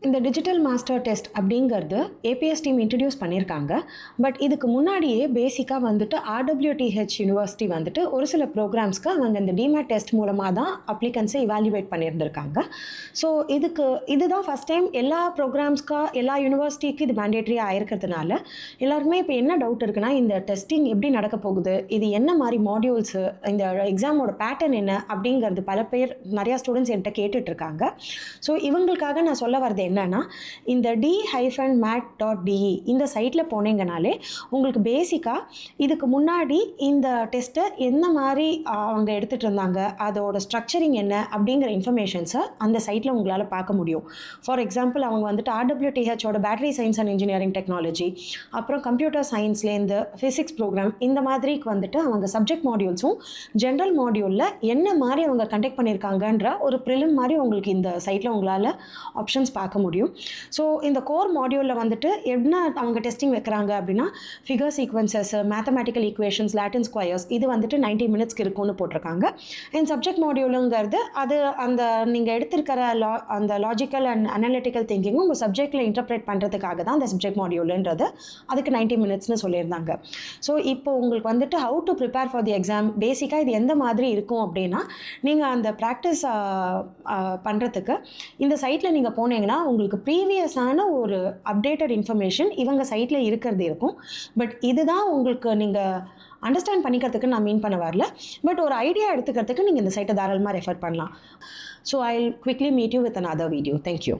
இந்த digital master test அப்படிங்கிறது ABS team introduce பண்ணியிருக்காங்க. பட் இதுக்கு முன்னாடியே பேசிக்காக வந்துட்டு RWTH யூனிவர்சிட்டி வந்துட்டு ஒரு சில ப்ரோக்ராம்ஸ்க்கு அவங்க இந்த டிமேட் டெஸ்ட் மூலமாக தான் அப்ளிகன்ஸை இவாலுவேட் பண்ணியிருந்திருக்காங்க. ஸோ இதுதான் ஃபஸ்ட் டைம் எல்லா ப்ரோக்ராம்ஸ்க்காக எல்லா யூனிவர்சிட்டிக்கு இது மேண்டேட்ரியாக ஆயிருக்கிறதுனால எல்லாருமே இப்போ என்ன டவுட் இருக்குன்னா, இந்த டெஸ்டிங் எப்படி நடக்க போகுது, இது என்ன மாதிரி மாடியூல்ஸு, இந்த எக்ஸாமோட பேட்டர்ன் என்ன அப்படிங்கிறது பல பேர் நிறையா ஸ்டூடெண்ட்ஸ் என்கிட்ட கேட்டுட்ருக்காங்க. ஸோ இவங்களுக்காக நான் சொல்ல வரது என்னன்னா, இந்த d-mat.de இந்த சைட்டில் போனீங்கனாலே உங்களுக்கு பேசிக்காக இதுக்கு முன்னாடி இந்த டெஸ்ட்டை என்ன மாதிரி அவங்க எடுத்துகிட்டு இருந்தாங்க, அதோட ஸ்ட்ரக்சரிங் என்ன அப்படிங்கிற இன்ஃபர்மேஷன்ஸை அந்த சைட்டில் உங்களால் பார்க்க முடியும். ஃபார் எக்ஸாம்பிள் அவங்க வந்துட்டு RWTHோட battery science and engineering technology, அப்புறம் கம்ப்யூட்டர் சயின்ஸ்லேருந்து ஃபிசிக்ஸ் ப்ரோக்ராம், இந்த மாதிரிக்கு வந்துட்டு அவங்க சப்ஜெக்ட் மாடியூல்ஸும் ஜென்ரல் மாடியூலில் என்ன மாதிரி அவங்க கண்டக்ட் பண்ணியிருக்காங்கன்ற ஒரு ப்ரிலிம் மாதிரி உங்களுக்கு இந்த சைட்டில் உங்களால் ஆப்ஷன்ஸ் பார்க்க முடியும். ஸோ இந்த கோர் மாடியூலில் வந்துட்டு என்ன அவங்க டெஸ்டிங் வைக்கிறாங்க அப்படின்னா, figure sequences, mathematical equations, Latin squares, இது வந்துட்டு 90 மினிட்ஸ்க்கு இருக்கும்னு போட்டிருக்காங்க. அண்ட் சப்ஜெக்ட் மாடியூலுங்கிறது அது அந்த நீங்கள் எடுத்திருக்கிற அந்த லாஜிக்கல் அண்ட் அனலிட்டிக்கல் திங்கிங்கும் உங்கள் சப்ஜெக்டில் இன்டர்பிரேட் பண்ணுறதுக்காக தான் அந்த சப்ஜெக்ட் மாடியூலுன்றது, அதுக்கு 90 மினிட்ஸ்னு சொல்லியிருந்தாங்க. ஸோ இப்போ உங்களுக்கு வந்துட்டு how to prepare for the exam, பேசிக்காக இது எந்த மாதிரி இருக்கும் அப்படின்னா, நீங்கள் அந்த ப்ராக்டிஸ் பண்ணுறதுக்கு இந்த சைட்டில் நீங்கள் போனீங்கன்னா உங்களுக்கு ப்ரீவியஸான ஒரு அப்டேட்டட் இன்ஃபர்மேஷன் இவங்க சைட்டில் இருக்கிறது இருக்கும். பட் இதுதான் உங்களுக்கு நீங்கள் அண்டர்ஸ்டாண்ட் பண்ணிக்கிறதுக்கு நான் மீன் பண்ண வரல. பட் ஒரு ஐடியா எடுத்துக்கிறதுக்கு நீங்கள் இந்த சைட்டை தாராளமாக ரெஃபர் பண்ணலாம். So I will quickly meet you with another video. Thank you.